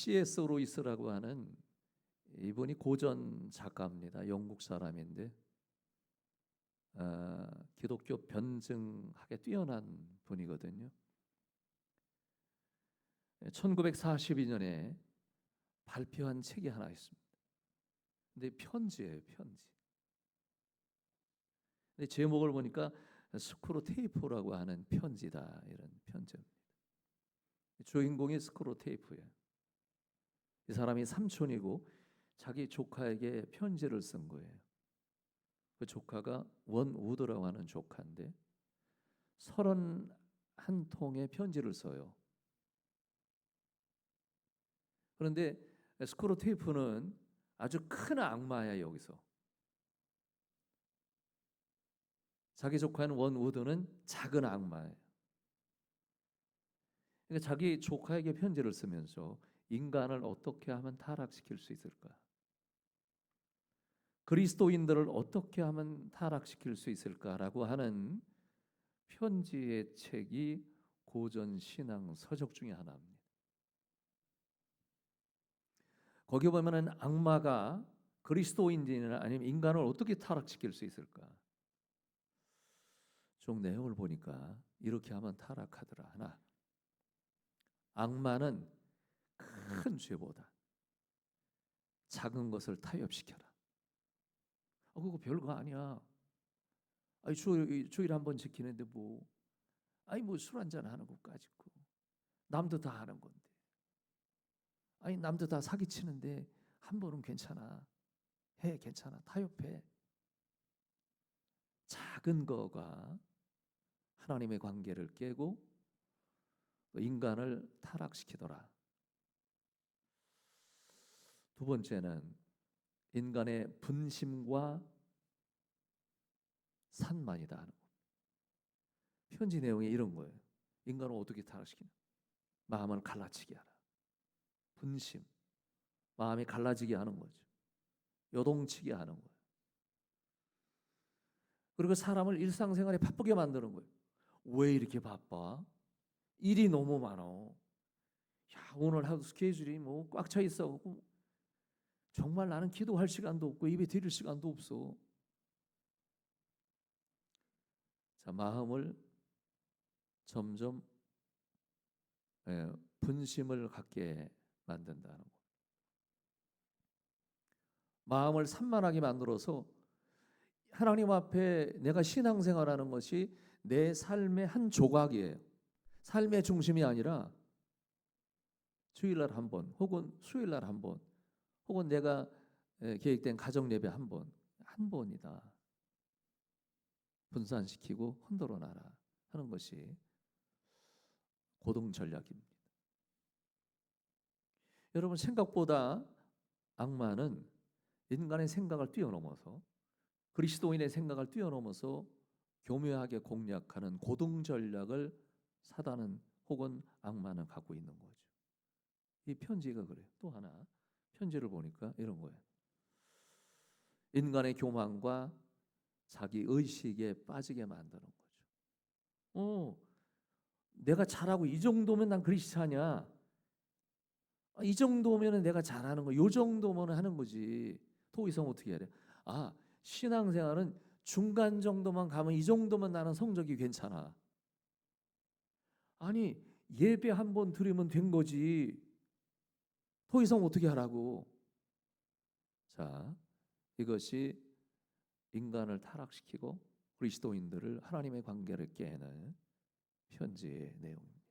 C.S. 로이스라고 하는 이분이 고전 작가입니다. 영국 사람인데 기독교 변증학에 뛰어난 분이거든요. 1942년에 발표한 책이 하나 있습니다. 근데 편지예요, 편지. 근데 제목을 보니까 스크루테이프라고 하는 편지다, 이런 편지입니다. 주인공이 스크루테이프예요. 이 사람이 삼촌이고 자기 조카에게 편지를 쓴 거예요. 그 조카가 원 우드라고 하는 조카인데 31통의 편지를 써요. 그런데 스크루테이프는 아주 큰 악마야. 여기서 자기 조카인 원 우드는 작은 악마예요. 그러니까 자기 조카에게 편지를 쓰면서 인간을 어떻게 하면 타락시킬 수 있을까? 그리스도인들을 어떻게 하면 타락시킬 수 있을까라고 하는 편지의 책이 고전 신앙 서적 중에 하나입니다. 거기 보면은 악마가 그리스도인이나 아니면 인간을 어떻게 타락시킬 수 있을까? 좀 내용을 보니까 이렇게 하면 타락하더라. 하나, 악마는 큰 죄보다 작은 것을 타협시켜라. 그거 별거 아니야. 아니 주일 한 번 지키는데 뭐, 아니 뭐 술 한잔 하는 것까지고 남도 다 하는 건데, 아니 남도 다 사기치는데 한 번은 괜찮아. 해, 괜찮아. 타협해. 작은 거가 하나님의 관계를 깨고 인간을 타락시키더라. 두 번째는 인간의 분심과 산만이다 하는 거. 편지 내용이 이런 거예요. 인간을 어떻게 타락시키냐? 마음을 갈라치게 하라. 분심, 마음이 갈라지게 하는 거죠. 요동치게 하는 거예요. 그리고 사람을 일상생활에 바쁘게 만드는 거예요. 왜 이렇게 바빠? 일이 너무 많아. 야, 오늘 하루 스케줄이 뭐 꽉 차 있어갖고 정말 나는 기도할 시간도 없고 예배 드릴 시간도 없어. 자, 마음을 점점 분심을 갖게 만든다는 거. 마음을 산만하게 만들어서 하나님 앞에 내가 신앙생활하는 것이 내 삶의 한 조각이에요. 삶의 중심이 아니라 주일날 한 번, 혹은 수요일날 한 번, 혹은 내가 계획된 가정 예배 한 번이다. 분산시키고 흔들어 놔라 하는 것이 고등 전략입니다. 여러분, 생각보다 악마는 인간의 생각을 뛰어넘어서, 그리스도인의 생각을 뛰어넘어서 교묘하게 공략하는 고등 전략을 사단은 혹은 악마는 갖고 있는 거죠. 이 편지가 그래요. 또 하나 편지를 보니까 이런 거예요. 인간의 교만과 자기 의식에 빠지게 만드는 거죠. 내가 잘하고 이 정도면 난 그리스도냐? 이 정도면 내가 잘하는 거, 요 정도면 하는 거지. 더 이상 어떻게 해야 돼? 신앙생활은 중간 정도만 가면, 이 정도면 나는 성적이 괜찮아. 아니, 예배 한 번 드리면 된 거지. 더 이상 어떻게 하라고? 자, 이것이 인간을 타락시키고 그리스도인들을, 하나님의 관계를 깨는 편지의 내용입니다.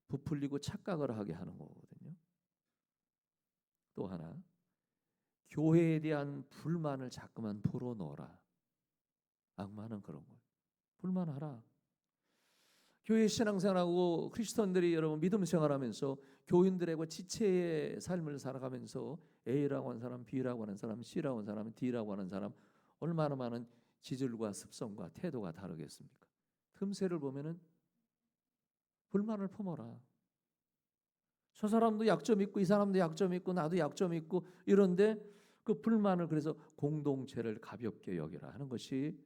부풀리고 착각을 하게 하는 거거든요. 또 하나, 교회에 대한 불만을 자꾸만 불어넣어라. 악마는 그런 거예요. 불만하라. 교회 신앙생활하고 크리스천들이 여러분 믿음 생활하면서 교인들하고 지체의 삶을 살아가면서 A라고 하는 사람, B라고 하는 사람, C라고 하는 사람, D라고 하는 사람, 얼마나 많은 지질과 습성과 태도가 다르겠습니까? 틈새를 보면은 불만을 품어라. 저 사람도 약점 있고 이 사람도 약점 있고 나도 약점 있고 이런데 그 불만을, 그래서 공동체를 가볍게 여기라 하는 것이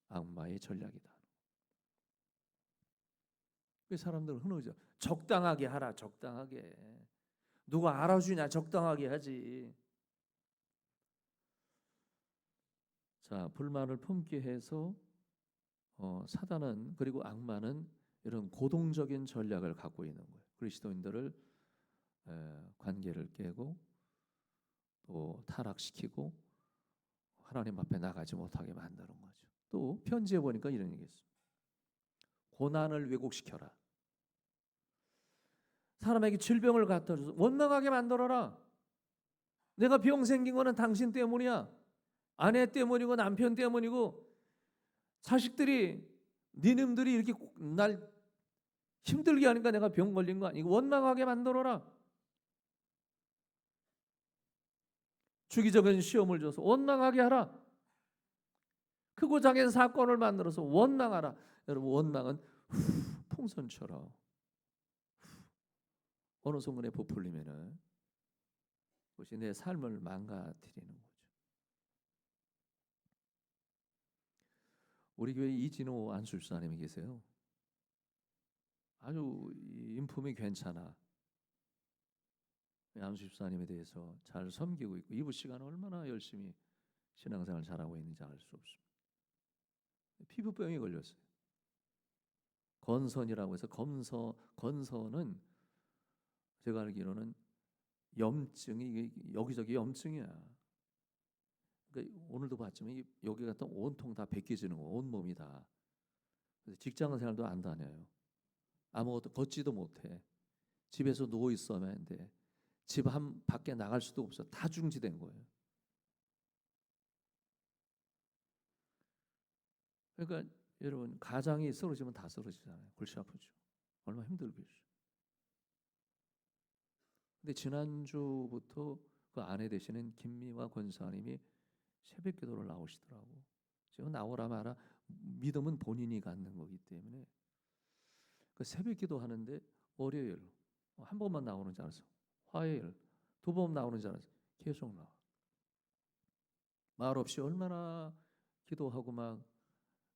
악마의 전략이다. 그 사람들은 흔하죠. 적당하게 하라. 적당하게. 누가 알아주냐? 적당하게 하지. 자, 불만을 품게 해서 사단은, 그리고 악마는 이런 고동적인 전략을 갖고 있는 거예요. 그리스도인들을 관계를 깨고 또 타락시키고 하나님 앞에 나가지 못하게 만드는 거죠. 또 편지에 보니까 이런 얘기 있어요. 고난을 왜곡시켜라. 사람에게 질병을 갖다 줘서 원망하게 만들어라. 내가 병 생긴 거는 당신 때문이야. 아내 때문이고 남편 때문이고 자식들이, 니놈들이 이렇게 날 힘들게 하니까 내가 병 걸린 거 아니고 원망하게 만들어라. 주기적인 시험을 줘서 원망하게 하라. 크고 작은 사건을 만들어서 원망하라. 여러분, 원망은 풍선처럼 어느 순간에 부풀리면은 그것이 내 삶을 망가뜨리는 거죠. 우리 교회 이진호 안술사님이 계세요. 아주 인품이 괜찮아. 안술사님에 대해서 잘 섬기고 있고 이부 시간은 얼마나 열심히 신앙생활 잘하고 있는지 알 수 없습니다. 피부병이 걸렸어요. 건선이라고 해서 건선은 제가 알기로는 염증이 여기저기 염증이야. 그러니까 오늘도 봤지만 여기 갔다 온통 다 벗겨지는 거, 온 몸이 다. 그래서 직장 생활도 안 다녀요. 아무것도 걷지도 못해. 집에서 누워 있어야만 하는데 집 밖에 나갈 수도 없어. 다 중지된 거예요. 그러니까 여러분, 가장이 쓰러지면 다 쓰러지잖아요. 골치 아프죠. 얼마나 힘들겠어요. 근데 지난주부터 그 아내 되시는 김미화 권사님이 새벽 기도를 나오시더라고. 제가 나오라 마라, 믿음은 본인이 갖는 거기 때문에 그 새벽 기도 하는데 월요일 한 번만 나오는 줄 알았어. 화요일 2번 나오는 줄 알았어. 계속 나와. 말 없이 얼마나 기도하고 막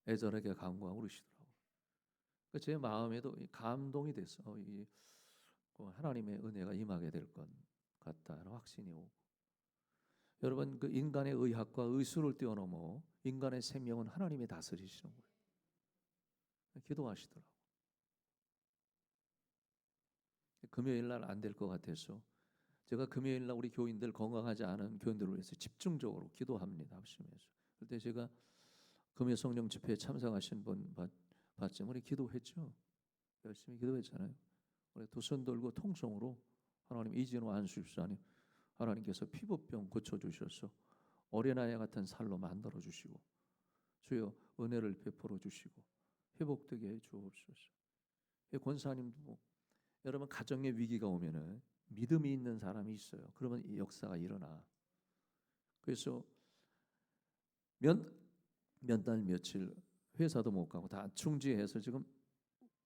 애절하게 간구하고 그러시더라고. 제 마음에도 감동이 됐어. 하나님의 은혜가 임하게 될 것 같다는 확신이 오고. 여러분, 그 인간의 의학과 의술을 뛰어넘어 인간의 생명은 하나님이 다스리시는 거예요. 기도하시더라고. 금요일 날 안 될 것 같아서 제가 금요일 날 우리 교인들, 건강하지 않은 교인들을 위해서 집중적으로 기도합니다. 합심해서. 그때 제가 금요 성령 집회에 참석하신 분 봤지만 우리 기도했죠. 열심히 기도했잖아요. 우리 두 손 들고 통성으로 하나님, 이진호 안수집사님, 하나님께서 피부병 고쳐주셔서 어린아이 같은 살로 만들어 주시고 주여 은혜를 베풀어 주시고 회복되게 해 주옵소서. 권사님도 뭐, 여러분, 가정의 위기가 오면은 믿음이 있는 사람이 있어요. 그러면 이 역사가 일어나. 그래서 몇 달 며칠 회사도 못 가고 다 중지해서 지금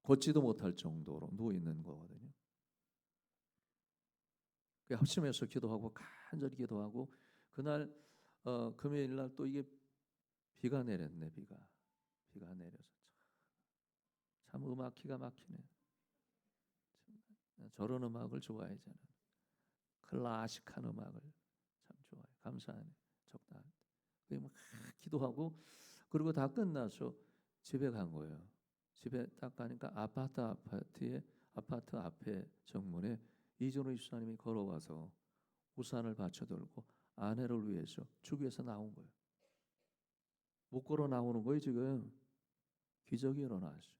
걷지도 못할 정도로 누워 있는 거거든요. 합심해서 기도하고 간절히 기도하고 그날 금요일 날 또 이게 비가 내렸네. 비가 내려서 참 음악 기가 막히네. 저런 음악을 좋아해. 저는 클래식한 음악을 참 좋아해. 감사하네. 적당히 막 기도하고 그리고 다 끝나서 집에 간 거예요. 집에 딱 가니까 아파트 앞에 정문에 이진호 집사님이 걸어와서 우산을 받쳐들고 아내를 위해서 주기 위해서 나온 거예요. 못 걸어 나오는 거예요. 지금 기적이 일어났어요.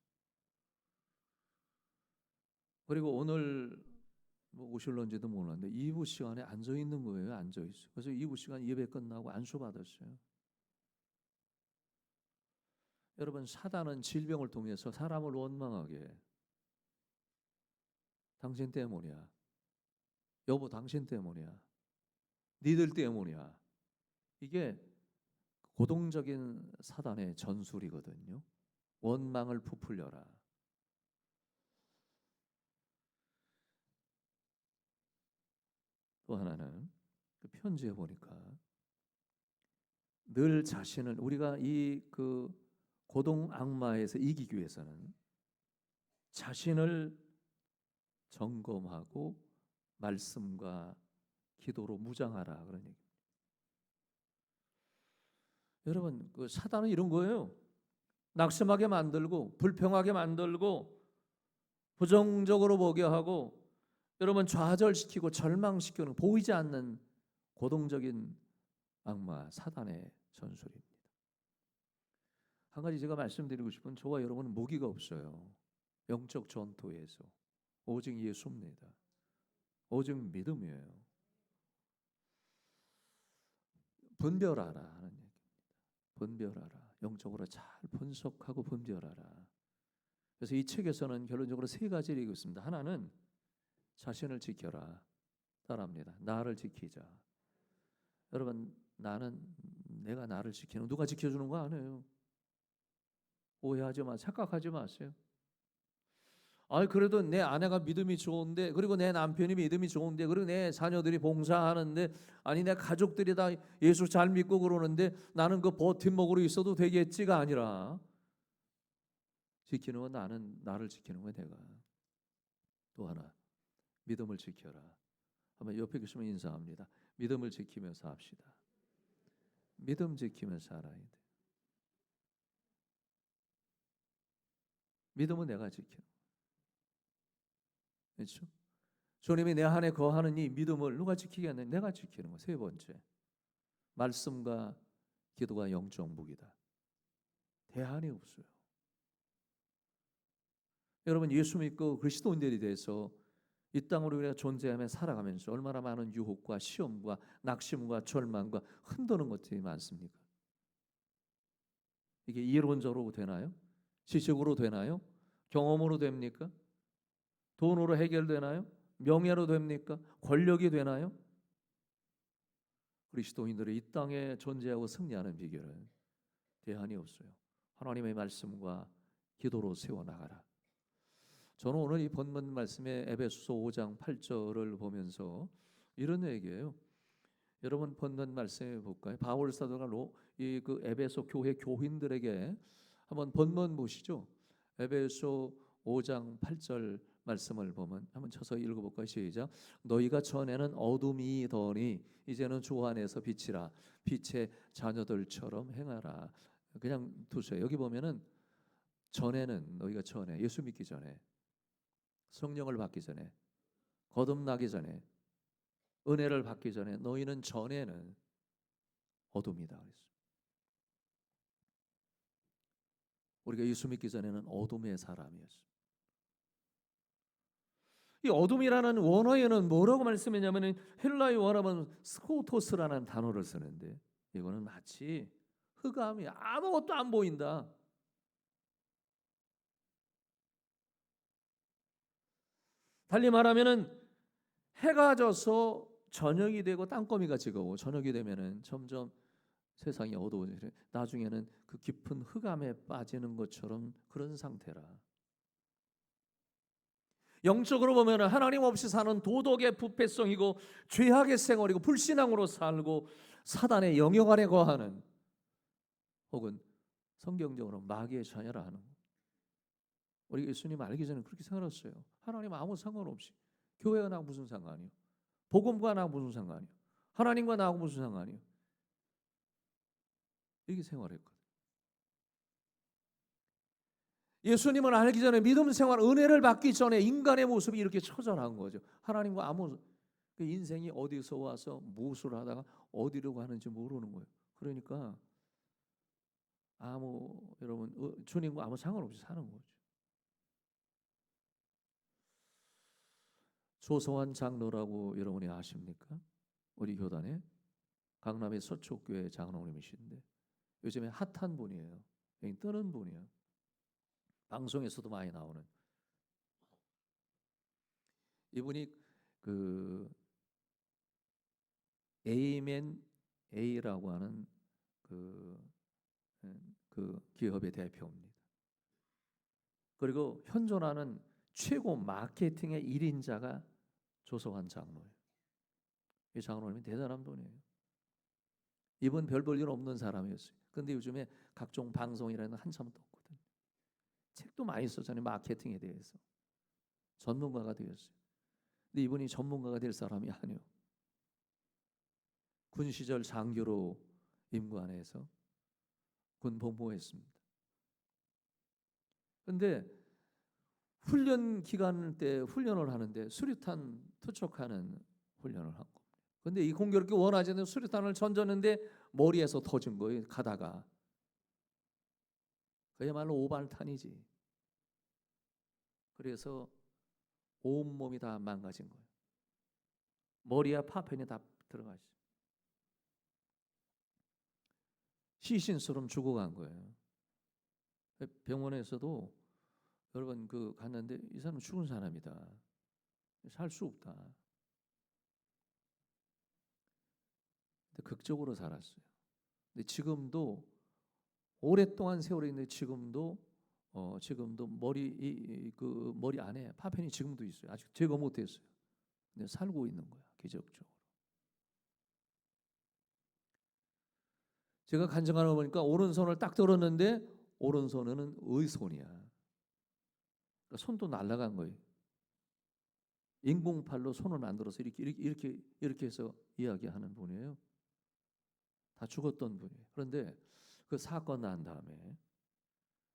그리고 오늘 뭐 오실런지도 몰랐는데 2부 시간에 앉아 있는 거예요. 앉아 있어. 그래서 2부 시간 예배 끝나고 안수 받았어요. 여러분, 사단은 질병을 통해서 사람을 원망하게 해. 당신 때문이야. 여보, 당신 때문이야. 니들 때문이야. 이게 고동적인 사단의 전술이거든요. 원망을 부풀려라. 또 하나는 그 편지에 보니까 늘 자신을, 우리가 이 그 고동 악마에서 이기기 위해서는 자신을 점검하고 말씀과 기도로 무장하라 그런 얘기. 여러분, 그 사단은 이런 거예요. 낙심하게 만들고 불평하게 만들고 부정적으로 보게 하고 여러분 좌절시키고 절망시키는 보이지 않는 고동적인 악마 사단의 전술입니다. 한 가지 제가 말씀드리고 싶은 저와 여러분은 무기가 없어요. 영적 전투에서 오직 예수입니다. 오직 믿음이에요. 분별하라 하는 얘기입니다. 분별하라. 영적으로 잘 분석하고 분별하라. 그래서 이 책에서는 결론적으로 세 가지를 얘기했습니다. 하나는 자신을 지켜라. 따라합니다. 나를 지키자. 여러분, 내가 나를 지키는 누가 지켜주는 거 아니에요. 오해하지 마, 착각하지 마세요. 그래도 내 아내가 믿음이 좋은데, 그리고 내 남편이 믿음이 좋은데, 그리고 내 자녀들이 봉사하는데, 내 가족들이 다 예수 잘 믿고 그러는데 나는 그 버팀목으로 있어도 되겠지가 아니라 지키는 건 나를 지키는 거야 내가. 또 하나, 믿음을 지켜라. 한번 옆에 계시면 인사합니다. 믿음을 지키면서 합시다. 믿음 지키면서 살아야 돼. 믿음은 내가 지키는. 그렇죠? 주님이 내 안에 거하는 이 믿음을 누가 지키겠느냐? 내가 지키는 거. 세 번째, 말씀과 기도가 영적 무기다. 대안이 없어요. 여러분, 예수 믿고 그리스도인들이 돼서 이 땅으로 우리가 존재하며 살아가면서 얼마나 많은 유혹과 시험과 낙심과 절망과 흔드는 것들이 많습니까? 이게 이론적으로 되나요? 지식으로 되나요? 경험으로 됩니까? 돈으로 해결되나요? 명예로 됩니까? 권력이 되나요? 그리스도인들이 이 땅에 존재하고 승리하는 비결은 대안이 없어요. 하나님의 말씀과 기도로 세워나가라. 저는 오늘 이 본문 말씀의 에베소서 5장 8절을 보면서 이런 얘기예요. 여러분 본문 말씀해 볼까요? 바울 사도가 그 에베소 교회 교인들에게 한번 본문 보시죠. 에베소 5장 8절 말씀을 보면 한번 쳐서 읽어볼까요? 시작. 너희가 전에는 어둠이더니 이제는 주 안에서 빛이라. 빛의 자녀들처럼 행하라. 그냥 두세요. 여기 보면은 전에는 너희가 전에 예수 믿기 전에 성령을 받기 전에 거듭나기 전에 은혜를 받기 전에 너희는 전에는 어둠이다 그랬어요. 우리가 예수 믿기 전에는 어둠의 사람이었어요. 이 어둠이라는 원어에는 뭐라고 말씀했냐면 헬라의 원어는 스코토스라는 단어를 쓰는데 이거는 마치 흑암이 아무것도 안 보인다. 달리 말하면은 해가 져서 저녁이 되고 땅거미가 지고 저녁이 되면은 점점 세상이 어두워지고 나중에는 그 깊은 흑암에 빠지는 것처럼 그런 상태라. 영적으로 보면 하나님 없이 사는 도덕의 부패성이고 죄악의 생활이고 불신앙으로 살고 사단의 영역 아래 거하는 혹은 성경적으로 마귀의 자녀라 하는 우리 예수님 알기 전에 그렇게 생각했어요. 하나님 아무 상관없이 교회가 나하고 무슨 상관이요? 복음과 나하고 무슨 상관이요? 하나님과 나하고 무슨 상관이요? 이렇게 생활했거든요. 예수님을 알기 전에 믿음 생활, 은혜를 받기 전에 인간의 모습이 이렇게 처절한 거죠. 하나님과 아무 그 인생이 어디서 와서 무엇을 하다가 어디로 가는지 모르는 거예요. 그러니까 여러분 주님과 아무 상관없이 사는 거죠. 조성환 장로라고 여러분이 아십니까? 우리 교단에 강남의 서초교회 장로님이신데 요즘에 핫한 분이에요. 뜨는 분이에요. 방송에서도 많이 나오는 이분이 그 에이멘 A라고 하는 그 기업의 대표입니다. 그리고 현존하는 최고 마케팅의 1인자가 조성환 장로예요. 이 장로님이 대단한 분이에요. 이분 별 볼 일 없는 사람이었어요. 근데 요즘에 각종 방송이라는 한참 떴거든요. 책도 많이 썼잖아요. 마케팅에 대해서 전문가가 되었어요. 근데 이분이 전문가가 될 사람이 아니요. 군 시절 장교로 임관해서 군 복무했습니다. 근데 훈련 기간 때 훈련을 하는데 수류탄 투척하는 훈련을 한 겁니다. 근데 이 공교롭게 원하지 않는 수류탄을 던졌는데 머리에서 터진 거예요. 가다가. 그야말로 오발탄이지. 그래서 온몸이 다 망가진 거예요. 머리와 파편이 다 들어가 있어요. 시신처럼 죽어간 거예요. 병원에서도 여러분 갔는데 이 사람은 죽은 사람이다. 살 수 없다. 근데 극적으로 살았어요. 근데 지금도 오랫동안 세월이 있는데 지금도 머리 안에 파편이 지금도 있어요. 아직 제거 못했어요. 근데 살고 있는 거야, 기적적으로. 제가 간증하는 거 보니까 오른손을 딱 들었는데 오른손은 의손이야. 그러니까 손도 날아간 거예요. 인공팔로 손을 안 들어서 이렇게 해서 이야기하는 분이에요. 다 죽었던 분이에요. 그런데 그 사건 난 다음에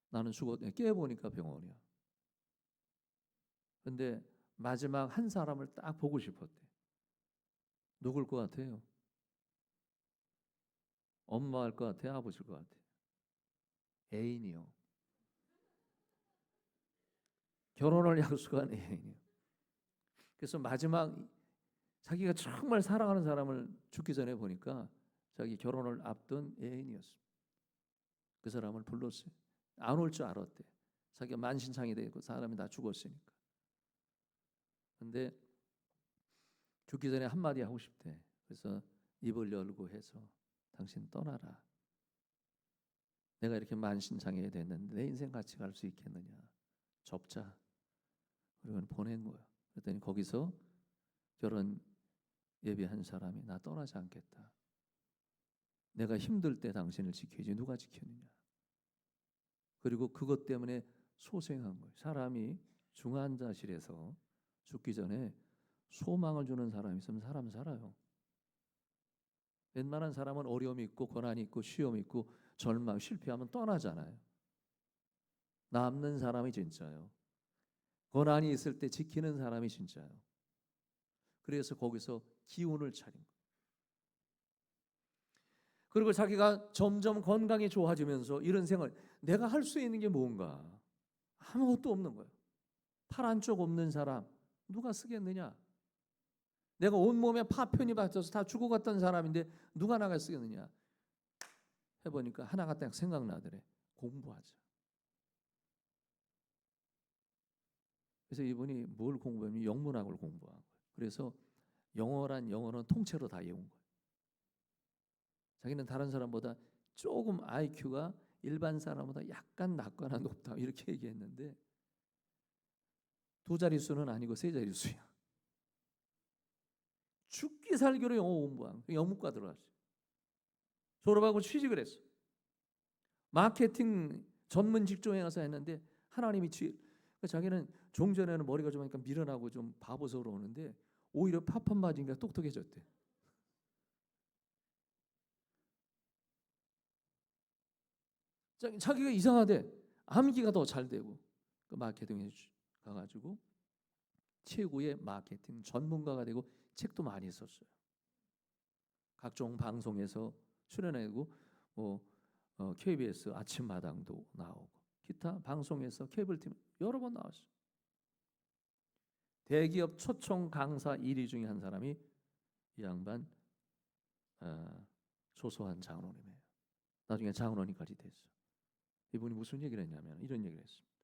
나는 죽었네. 깨보니까 병원이야. 근데 마지막 한 사람을 딱 보고 싶었대. 누굴 것 같아요? 엄마일 것 같아요? 아버지일 것 같아요? 애인이요. 결혼을 약속한 애인이요. 그래서 마지막 자기가 정말 사랑하는 사람을 죽기 전에 보니까 자기 결혼을 앞둔 애인이었습니다. 그 사람을 불렀어요. 안 올 줄 알았대. 자기가 만신창이 되고 사람이 다 죽었으니까. 근데 죽기 전에 한마디 하고 싶대. 그래서 입을 열고 해서 당신 떠나라. 내가 이렇게 만신창이 됐는데 내 인생 같이 갈 수 있겠느냐. 접자. 그리고 보낸 거야. 그랬더니 거기서 결혼 예비한 사람이 나 떠나지 않겠다. 내가 힘들 때 당신을 지켜야지 누가 지켰느냐. 그리고 그것 때문에 소생한 거예요. 사람이 중환자실에서 죽기 전에 소망을 주는 사람이 있으면 사람 살아요. 웬만한 사람은 어려움이 있고 고난이 있고 시험이 있고 절망, 실패하면 떠나잖아요. 남는 사람이 진짜요. 고난이 있을 때 지키는 사람이 진짜요. 그래서 거기서 기운을 차린 거예요. 그리고 자기가 점점 건강이 좋아지면서 이런 생활, 내가 할 수 있는 게 뭔가? 아무것도 없는 거예요. 팔 한쪽 없는 사람 누가 쓰겠느냐? 내가 온몸에 파편이 받쳐서 다 죽어갔던 사람인데 누가 나가 쓰겠느냐? 해보니까 하나가 딱 생각나더래. 공부하자. 그래서 이분이 뭘 공부하면 영문학을 공부한 거예요. 그래서 영어란 영어는 통째로 다 외운 거예요. 자기는 다른 사람보다 조금 IQ가 일반 사람보다 약간 낮거나 높다 이렇게 얘기했는데 두 자릿수는 아니고 세 자릿수야. 죽기 살기로 영어 공부한 영문과 들어갔어요. 졸업하고 취직을 했어. 마케팅 전문 직종에 가서 했는데 하나님이 자기는 종전에는 머리가 좀 하니까 미련하고 좀 바보스러우는데 오히려 팝판 맞으니까 똑똑해졌대. 자기가 이상하대. 암기가 더 잘 되고 그 마케팅에 가가지고 최고의 마케팅 전문가가 되고 책도 많이 썼어요. 각종 방송에서 출연하고 KBS 아침마당도 나오고 기타 방송에서 케이블팀 여러 번 나왔어요. 대기업 초청 강사 1위 중에 한 사람이 이 양반 소소한 장로님이에요. 나중에 장로님까지 됐어요. 이분이 무슨 얘기를 했냐면 이런 얘기를 했습니다.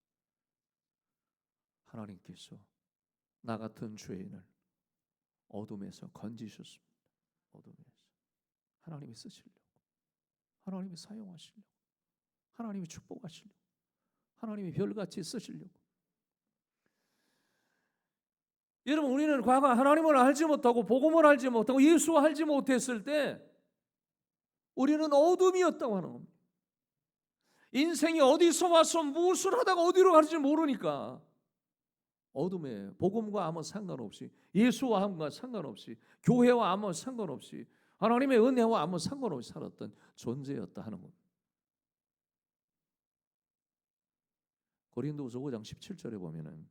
하나님께서 나 같은 죄인을 어둠에서 건지셨습니다. 어둠에서 하나님이 쓰시려고, 하나님이 사용하시려고, 하나님이 축복하시려고, 하나님이 별같이 쓰시려고. 여러분, 우리는 과거 하나님을 알지 못하고 복음을 알지 못하고 예수 알지 못했을 때 우리는 어둠이었다고 하는 겁니다. 인생이 어디서 와서 무엇을 하다가 어디로 갈지 모르니까 어둠에 복음과 아무 상관없이, 예수와 아무 상관없이, 교회와 아무 상관없이, 하나님의 은혜와 아무 상관없이 살았던 존재였다 하는 겁니다. 고린도후서 5장 17절에 보면은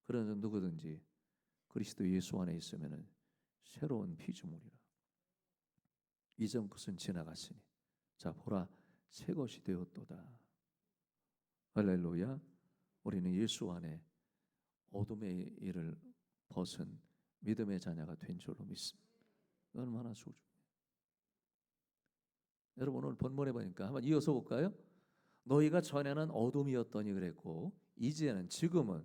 그런 누구든지 그리스도 예수 안에 있으면은 새로운 피조물이라. 이전 것은 지나갔으니 자 보라 새 것이 되었도다. 할렐루야. 우리는 예수 안에 어둠의 일을 벗은 믿음의 자녀가 된 줄로 믿습니다. 얼마나 소중해요. 여러분 오늘 본문에 보니까 한번 이어서 볼까요? 너희가 전에는 어둠이었더니 그랬고 이제는 지금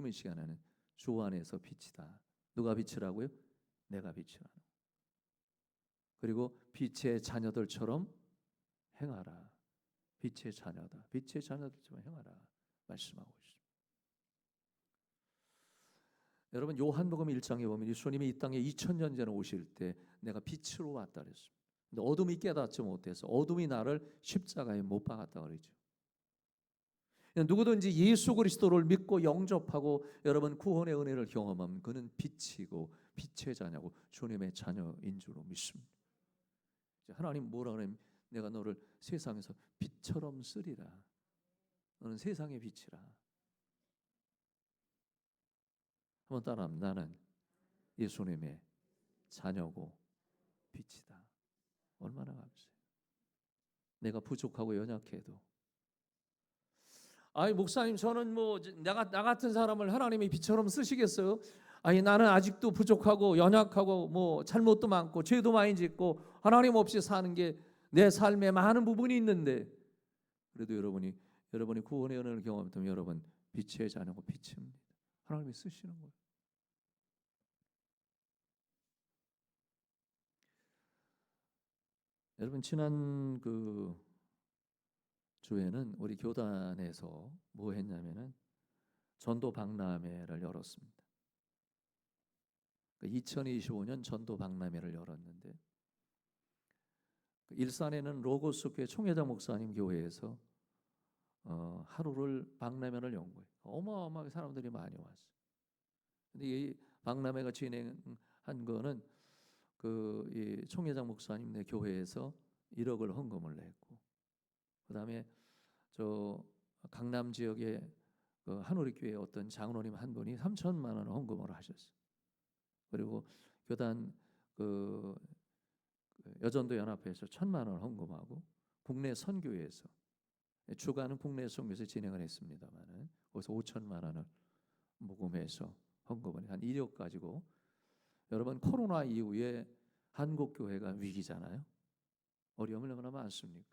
이 시간에는 주 안에서 빛이다. 누가 빛이라고요? 내가 빛이라. 그리고 빛의 자녀들처럼 행하라. 빛의 자녀다. 빛의 자녀들처럼 행하라. 말씀하고 있습니다. 여러분 요한복음 1장에 보면 예수님이 이 땅에 2000년 전에 오실 때 내가 빛으로 왔다 그랬습니다. 근데 어둠이 깨닫지 못해서 어둠이 나를 십자가에 못 박았다 그러죠. 누구든지 예수 그리스도를 믿고 영접하고 여러분 구원의 은혜를 경험하면 그는 빛이고 빛의 자녀고 주님의 자녀인 줄로 믿습니다. 하나님 뭐라 그러면 내가 너를 세상에서 빛처럼 쓰리라. 너는 세상의 빛이라. 한번 따라하면 나는 예수님의 자녀고 빛이다. 얼마나 감사해요. 내가 부족하고 연약해도 아니 목사님 저는 뭐 나 같은 사람을 하나님이 빛처럼 쓰시겠어요? 아니 나는 아직도 부족하고 연약하고 뭐 잘못도 많고 죄도 많이 짓고 하나님 없이 사는 게 내 삶에 많은 부분이 있는데 그래도 여러분이 구원의 은혜를 경험하면 여러분 빛의 자녀고 빛입니다. 하나님이 쓰시는 거예요. 여러분 지난 그 주에는 우리 교단에서 뭐 했냐면은 전도 박람회를 열었습니다. 2025년 전도 박람회를 열었는데 일산에는 로고스 교회 총회장 목사님 교회에서 하루를 박람회를 연 거예요. 어마어마하게 사람들이 많이 왔어요. 근데 이 박람회가 진행한 거는 이 총회장 목사님 교회에서 1억을 헌금을 냈고, 그다음에 저 강남 지역의 그 한우리 교회 어떤 장로님 한 분이 3천만 원 헌금을 하셨어요. 그리고 교단 그 여전도 연합회에서 1,000만 원 헌금하고 국내 선교회에서 주간은 국내 선교에서 진행을 했습니다만은 거기서 5천만 원을 모금해서 헌금을 한 1억 가지고 여러분 코로나 이후에 한국 교회가 위기잖아요. 어려움을 얼마나 많습니까?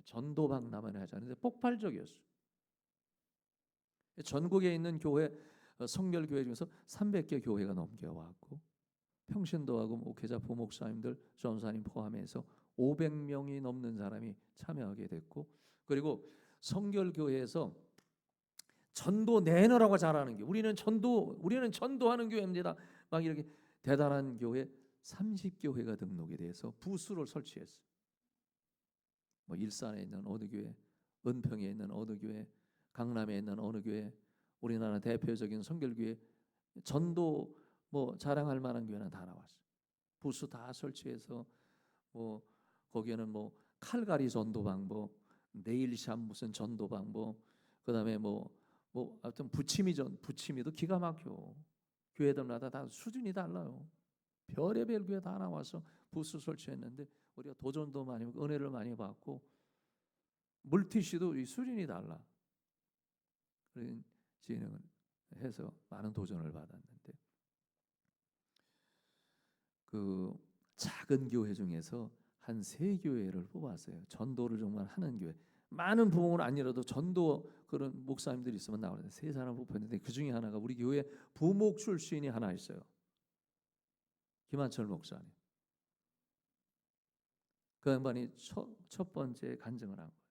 전도 박람회를 하자는데 폭발적이었어요. 전국에 있는 교회 성결 교회 중에서 300개 교회가 넘겨왔고 평신도하고 목회자 부목사님들 전사님 포함해서 500명이 넘는 사람이 참여하게 됐고 그리고 성결교회에서 전도 내놓으라고 잘하는 게 우리는 전도하는 교회입니다. 막 이렇게 대단한 교회 30교회가 등록이 돼서 부스를 설치했어요. 뭐 일산에 있는 어느 교회, 은평에 있는 어느 교회, 강남에 있는 어느 교회, 우리나라 대표적인 성결교회 전도 뭐 자랑할 만한 교회는 다 나왔어요. 부스 다 설치해서 뭐 거기에는 뭐 칼갈이 전도 방법, 네일샵 무슨 전도 방법, 그다음에 뭐 하여튼 부치미도 기가 막혀. 교회들마다 다 수준이 달라요. 별의별 교회 다 나와서 부스 설치했는데 우리가 도전도 많이 은혜를 많이 받고 물티슈도 이 수준이 달라. 그런 진행을 해서 많은 도전을 받았는데 그 작은 교회 중에서 한 3교회를 뽑았어요. 전도를 정말 하는 교회. 많은 부흥은 아니라도 전도 그런 목사님들이 있으면 나오는데 3사람 뽑혔는데 그 중에 하나가 우리 교회 부목 출신이 하나 있어요. 김한철 목사님. 그 양반이 첫 번째 간증을 한 거예요.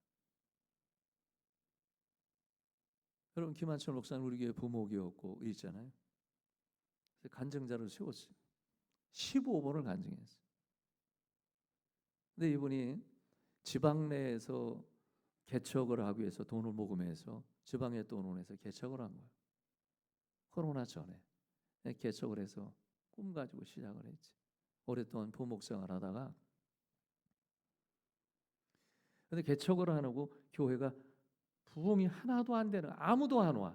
여러분 김한철 목사님 우리 교회 부목이었고 있잖아요. 간증자를 세웠어요. 15번을 간증했어요. 근데 이분이 지방 내에서 개척을 하기 위해서 돈을 모금해서 지방에 돈을 내서 개척을 한 거예요. 코로나 전에 개척을 해서 꿈 가지고 시작을 했지. 오랫동안 부목 생활하다가 근데 개척을 안 하고 교회가 부흥이 하나도 안 되는, 아무도 안 와.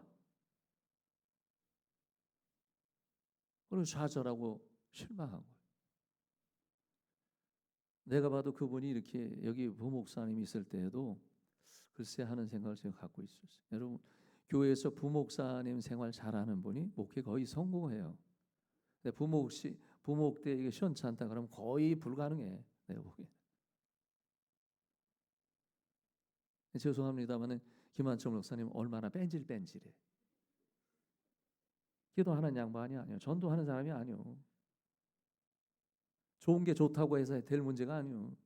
그리고 좌절하고 실망한 거예요. 내가 봐도 그분이 이렇게 여기 부목사님이 있을 때에도 글쎄 하는 생각을 제가 갖고 있었어요. 여러분, 교회에서 부목사님 생활 잘하는 분이 목회 거의 성공해요. 근데 부목 때 이게 시원찮다 그러면 거의 불가능해. 내가 보기에. 죄송합니다만은 김한철 목사님 얼마나 뺀질뺀질해. 기도하는 양반이 아니에요. 전도하는 사람이 아니에요. 좋은 게 좋다고 해서 될 문제가 아니에요.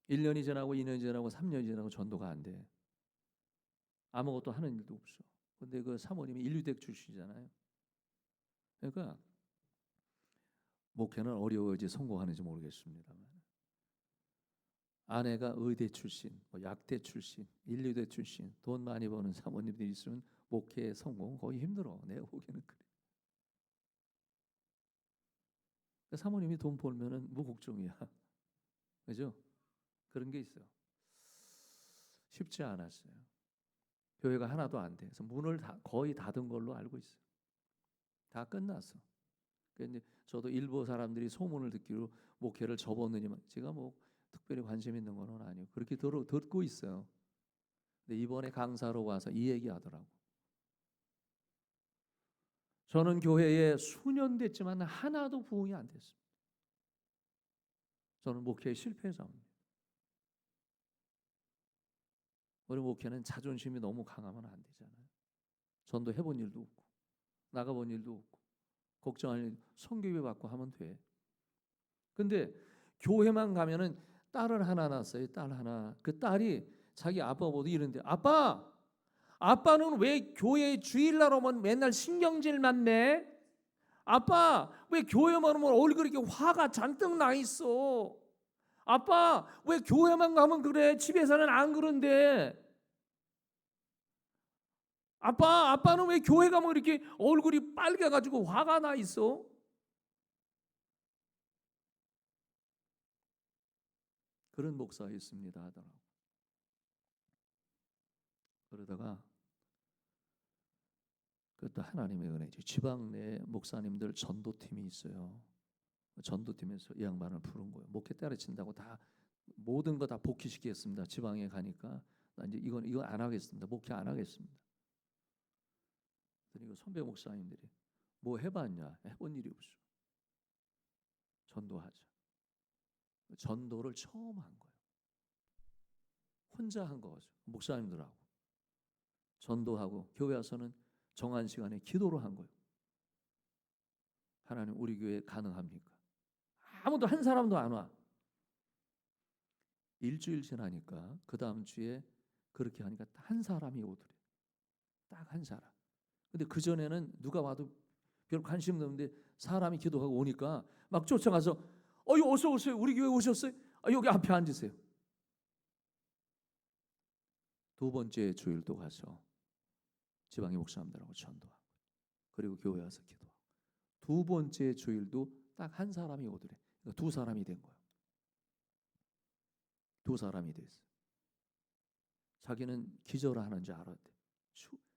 1년이 지나고 2년이 지나고 3년이 지나고 전도가 안 돼. 아무것도 하는 일도 없어. 근데 그 사모님이 인류대 출신이잖아요. 그러니까 목회는 어려워지 성공하는지 모르겠습니다만 아내가 의대 출신, 약대 출신, 인류대 출신, 돈 많이 버는 사모님들이 있으면 목회 성공 거의 힘들어. 내가 보기에는 그래. 사모님이 돈 벌면은 무국종이야. 그죠? 그런 게 있어요. 쉽지 않았어요. 교회가 하나도 안 돼. 그래서 문을 거의 닫은 걸로 알고 있어요. 다 끝났어. 그런데 저도 일부 사람들이 소문을 듣기로 목회를 접었느니만 제가 뭐 특별히 관심 있는 건 아니고 그렇게 듣고 있어요. 근데 이번에 강사로 와서 이 얘기 하더라고. 저는 교회에 수년 됐지만 하나도 부흥이 안 됐습니다. 저는 목회의 실패자입니다. 우리 목회는 자존심이 너무 강하면 안 되잖아요. 전도 해본 일도 없고 나가본 일도 없고 걱정할 일 선교비 받고 하면 돼. 근데 교회만 가면은 딸을 하나 낳았어요. 딸 하나. 그 딸이 자기 아빠 보고 이런데 아빠는 왜 교회 주일날 오면 맨날 신경질만 내? 아빠 왜 교회만 오면 얼굴이 이렇게 화가 잔뜩 나 있어? 아빠 왜 교회만 가면 그래? 집에서는 안 그런데. 아빠는 왜 교회 가면 이렇게 얼굴이 빨개가지고 화가 나 있어? 그런 목사가 있습니다 하더라고. 그러다가 그것도 하나님의 은혜죠. 지방 내 목사님들 전도팀이 있어요. 전도팀에서 이 양반을 부른 거예요. 목회 때려친다고 다 모든 거 다 복귀시키겠습니다. 지방에 가니까 나 이제 이건 안 하겠습니다. 목회 안 하겠습니다. 그리고 선배 목사님들이 뭐 해봤냐? 해본 일이 없어. 전도하자. 전도를 처음 한 거예요. 혼자 한 거죠. 목사님들하고 전도하고 교회 와서는 정한 시간에 기도를 한 거예요. 하나님 우리 교회 가능합니까? 아무도 한 사람도 안 와. 일주일 지나니까 그 다음 주에 그렇게 하니까 한 사람이 오더래. 딱 한 사람. 근데 그 전에는 누가 와도 별 관심 없는데 사람이 기도하고 오니까 막 쫓아가서 어서 오세요. 우리 교회 오셨어요? 여기 앞에 앉으세요. 두 번째 주일도 가서 지방의 목사님들하고 전도하고 그리고 교회 와서 기도하고 두 번째 주일도 딱 한 사람이 오더래. 그러니까 두 사람이 된 거야. 두 사람이 됐어. 자기는 기절하는 줄 알았대.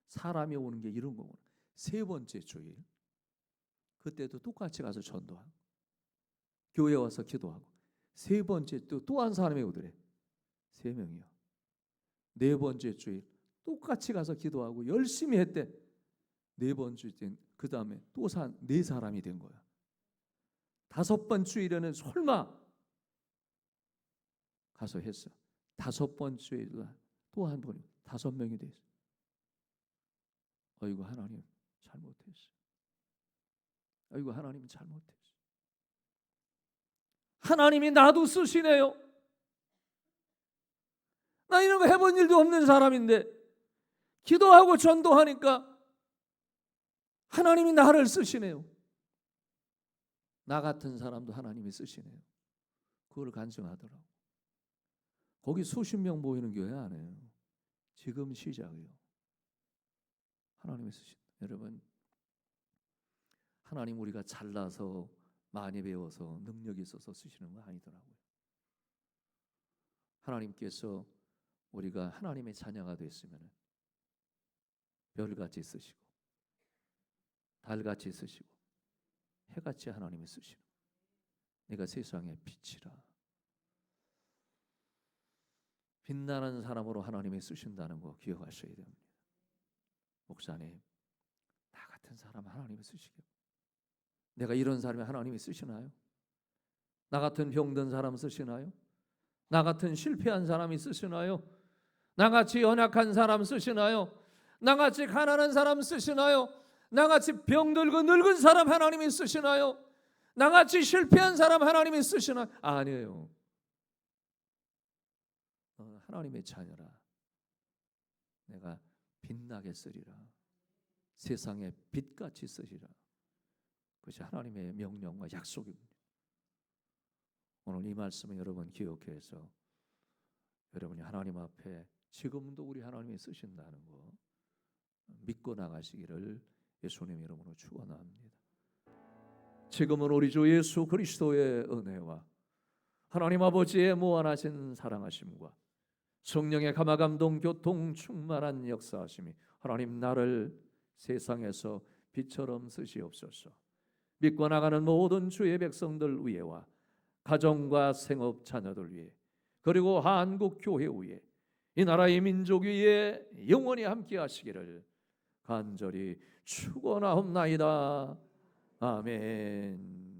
사람이 오는 게 이런 거구나. 세 번째 주일 그때도 똑같이 가서 전도하고 교회 와서 기도하고 세 번째 또 한 사람이 오더래. 3명이요. 네 번째 주일 똑같이 가서 기도하고 열심히 했대. 네 번째 주일 그 다음에 또 네 사람이 된 거야. 5번 주일에는 설마 가서 했어. 5번 주일에 또 한 번이 5명이 됐어. 아이고 하나님 잘못했어. 아이고 하나님 잘못했어. 하나님이 나도 쓰시네요. 나 이런 거 해본 일도 없는 사람인데 기도하고 전도하니까 하나님이 나를 쓰시네요. 나 같은 사람도 하나님이 쓰시네요. 그걸 간증하더라고. 거기 수십 명 모이는 교회 아니에요. 지금 시작이에요. 하나님이 쓰신다. 여러분, 하나님 우리가 잘나서 많이 배워서 능력이 있어서 쓰시는 거 아니더라고요. 하나님께서 우리가 하나님의 자녀가 됐으면 별같이 쓰시고 달같이 쓰시고 해같이 하나님이 쓰시는, 내가 세상의 빛이라, 빛나는 사람으로 하나님이 쓰신다는 거 기억하셔야 됩니다. 목사님, 나 같은 사람 하나님이 쓰시게, 내가 이런 사람이 하나님이 쓰시나요? 나 같은 병든 사람 쓰시나요? 나 같은 실패한 사람이 쓰시나요? 나같이 연약한 사람 쓰시나요? 나같이 가난한 사람 쓰시나요? 나같이 병들고 늙은 사람 하나님이 쓰시나요? 나같이 실패한 사람 하나님이 쓰시나요? 아니에요. 하나님의 자녀라. 내가 빛나게 쓰리라. 세상에 빛같이 쓰리라. 그것이 하나님의 명령과 약속입니다. 오늘 이 말씀을 여러분 기억해서 여러분이 하나님 앞에 지금도 우리 하나님이 쓰신다는 거 믿고 나가시기를 예수님 이름으로 축원합니다. 지금은 우리 주 예수 그리스도의 은혜와 하나님 아버지의 무한하신 사랑하심과 성령의 감화감동 교통 충만한 역사하심이 하나님 나를 세상에서 빛처럼 쓰시옵소서. 믿고 나가는 모든 주의 백성들 위에와 가정과 생업 자녀들 위해 그리고 한국 교회 위에 이 나라의 민족 위에 영원히 함께 하시기를 간절히 축원하옵나이다. 아멘.